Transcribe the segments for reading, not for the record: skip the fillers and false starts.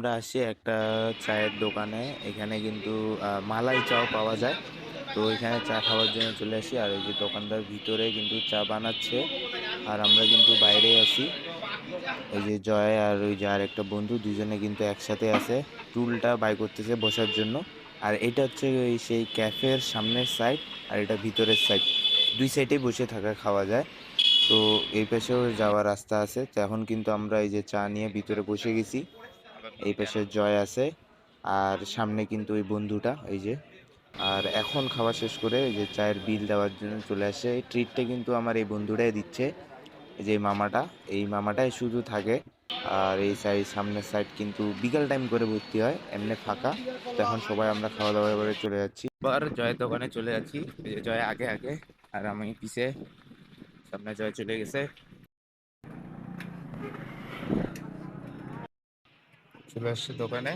আমরা আসি একটা চায়ের দোকানে। এখানে কিন্তু মালাই চাও পাওয়া যায়। তো এখানে চা খাওয়ার জন্য চলে আসি, আর এই যে দোকানদার ভিতরে কিন্তু চা বানাচ্ছে, আর আমরা কিন্তু বাইরে আছি। এই যে জয় আর ওই যে আর একটা বন্ধু, দুজনে কিন্তু একসাথে আছে, টুলটা বাই করতেছে বসার জন্য। আর এটা হচ্ছে ওই সেই ক্যাফের সামনের সাইড, আর এটা ভিতরের সাইড, দুই সাইডেই বসে থাকা খাওয়া যায়। তো এই পাশেও যাওয়ার রাস্তা আছে। তো এখন কিন্তু আমরা এই যে চা নিয়ে ভিতরে বসে গেছি। এই পাশে জয় আছে, আর সামনে কিন্তু ওই বন্ধুটা এই যে। আর এখন খাওয়া শেষ করে এই যে চায়ের বিল দেওয়ার জন্য চলে আসে। এই ট্রিটটা কিন্তু আমার এই বন্ধুটাই দিচ্ছে, এই যে এই মামাটাই শুধু থাকে। আর এই সাইড সামনের সাইড কিন্তু বিকাল টাইম করে ভর্তি হয়, এমনি ফাঁকা। তো এখন সবাই আমরা খাওয়া দাওয়া করে চলে যাচ্ছি, এবার জয়ের দোকানে চলে যাচ্ছি। এই যে জয় আগে আগে, আর আমি পিছে, সামনে জয় চলে গেছে, চলে আসছে দোকানে।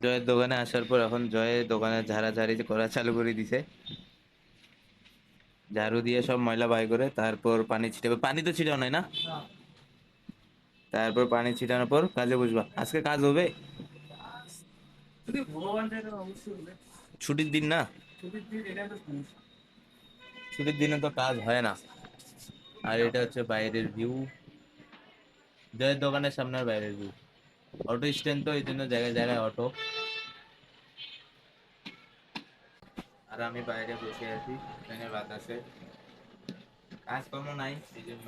জয়ের দোকানে আসার পর এখন জয়ের দোকানে ঝাড়াঝাড়ি করা চালু করে দিছে। ঝাড়ু দিয়ে সব ময়লা বাই করে তারপর পানি ছিটাবে। পানি তো ছিটাও নাই না? তারপর পানি ছিটানোর পর কাজে বসবা। আজকে কাজ হবে? ছুটির দিন না? ছুটির দিনে তো কাজ হয় না। আর এটা হচ্ছে বাইরের ভিউ, জয়ের দোকানের সামনের বাইরের ভিউ। অটো স্ট্যান্ড, তো এই জন্য জায়গায় জায়গায় অটো। আর আমি বাইরে বসে আছি ফ্যানের বাতাসে, কাজকর্ম নাই এই জন্য।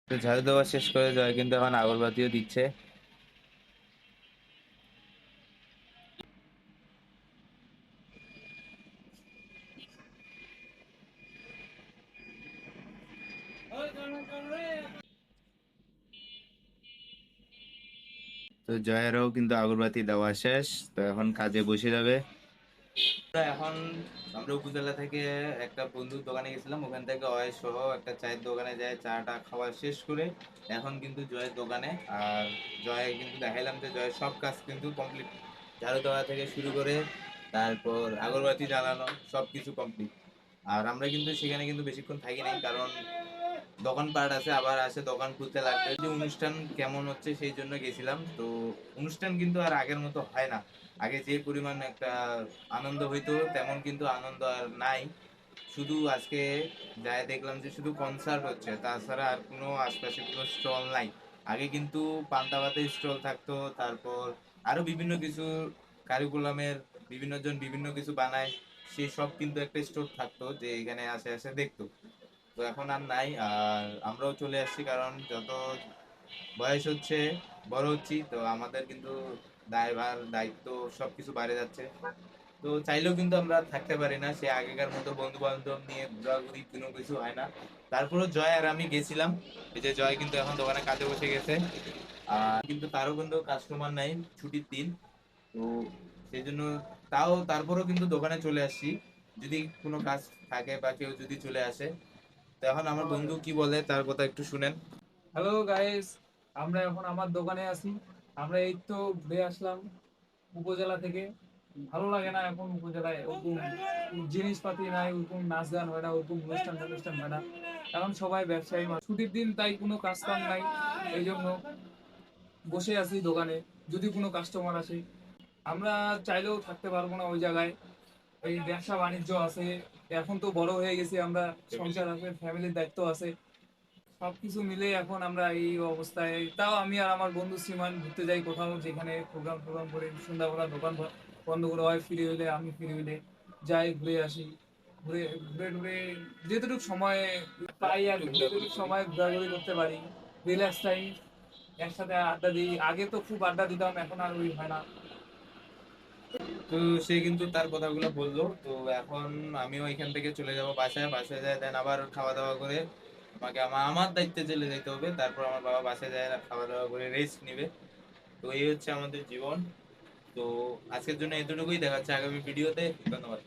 তো ঝাড়ু দেওয়া শেষ করে জয় কিন্তু এখন আগরবাতিও দিচ্ছে। তো জয়েরও কিন্তু আগরবাতি দেওয়া শেষ, তো এখন কাজে বসে যাবে। এখন আমরা উপজেলা থেকে একটা বন্ধুর দোকানে গেছিলাম, ওখান থেকে অয় সহ একটা চায়ের দোকানে যায় চাটা খাওয়া শেষ করে এখন কিন্তু জয়ের দোকানে। আর জয় কিন্তু দেখাইলাম যে জয়ের সব কাজ কিন্তু কমপ্লিট, ঝাড়ু দেওয়া থেকে শুরু করে তারপর আগরবাতি জ্বালানো সব কিছু কমপ্লিট। আর আমরা কিন্তু সেখানে কিন্তু বেশিক্ষণ থাকি নাই, কারণ দোকান পাট আছে, আবার আসে দোকান খুলতে লাগবে, যে অনুষ্ঠান কেমন হচ্ছে সেই জন্য গেছিলাম। তো অনুষ্ঠান কিন্তু আর আগের মতো হয় না। আগে যে পরিমাণ একটা আনন্দ হইতো তেমন কিন্তু আনন্দ আর নাই। শুধু আজকে যাই দেখলাম যে শুধু কনসার্ট হচ্ছে, তাছাড়া আর কোনো আশপাশে কোনো স্টল নাই। আগে কিন্তু পান্তা ভাতের স্টল থাকতো, তারপর আরো বিভিন্ন কিছু কারিকুলামের বিভিন্ন জন বিভিন্ন কিছু বানায়, সেই সব কিন্তু একটা স্টোর থাকতো যে এখানে আসে আসে দেখতো। তো এখন আর নাই। আর আমরাও চলে আসছি, কারণ যত বয়স হচ্ছে, বড় হচ্ছি, তো আমাদের কিন্তু দায়ভার দায়িত্ব সবকিছু বাড়ে যাচ্ছে। তো চাইলেও কিন্তু আমরা থাকতে পারি না, সে আগেকার মতো বন্ধু বান্ধব নিয়ে ঘোরাঘুরি কোনো কিছু হয় না। তারপরে জয় আর আমি গেছিলাম, এই যে জয় কিন্তু এখন দোকানে কাজে বসে গেছে। আর কিন্তু তারও কিন্তু কাস্টমার নাই, ছুটির দিন। তো সেই জন্য তারপরেও কিন্তু দোকানে চলে আসছি, যদি কোনো কাজ থাকে বা কেউ যদি চলে আসে। তো এখন আমার বন্ধু কি বলে তার কথা একটু শুনেন। হ্যালো গাইস, আমরা এখন আমার দোকানে আছি। আমরা এই তো ঘুরে আসলাম উপজেলা থেকে। ভালো লাগে না এখন উপজেলায় ওরকম জিনিসপাতি নাই, ওরকম নাচ গান হয় না, ওরকম অনুষ্ঠান অনুষ্ঠান হয় না। এখন সবাই ব্যবসায়ী মানুষ, ছুটির দিন, তাই কোনো কাজ কাম নাই। এই জন্য বসে আছি দোকানে, যদি কোনো কাস্টমার আসে। আমরা চাইলেও থাকতে পারবো না ওই জায়গায়, এই ব্যবসা বাণিজ্য আছে। এখন তো বড় হয়ে গেছি আমরা, সংসার আছে, ফ্যামিলির দায়িত্ব আছে। সবকিছু মিলে এখন আমরা এই অবস্থায়। তাও আমি আর আমার বন্ধু শ্রীমান ঘুরতে যাই কোথাও, যেখানে প্রোগ্রাম টোগ্রাম করে সন্ধ্যাবেলা দোকান বন্ধ করে হয়, ফ্রি হইলে আমি ফ্রি হইলে যাই, ঘুরে আসি। ঘুরে ঘুরে ঘুরে যেটুকু সময় পাই আর কি, যেটুকু সময় ঘোরাঘুরি করতে পারি, রিল্যাক্স টাইম, একসাথে আড্ডা দিই। আগে তো খুব আড্ডা দিতাম, এখন আর ওই হয় না। তো সে কিন্তু তার কথাগুলো বললো। তো এখন আমিও এখান থেকে চলে যাব বাসায়, বাসায় যায় দেন আবার খাওয়া দাওয়া করে আমাকে আমার আমার দায়িত্বে চলে যেতে হবে। তারপর আমার বাবা বাসায় যায় খাওয়া দাওয়া করে রেস্ট নিবে। তো এই হচ্ছে আমাদের জীবন। তো আজকের জন্য এতটুকুই, দেখা হচ্ছে আগামী ভিডিওতে। ধন্যবাদ।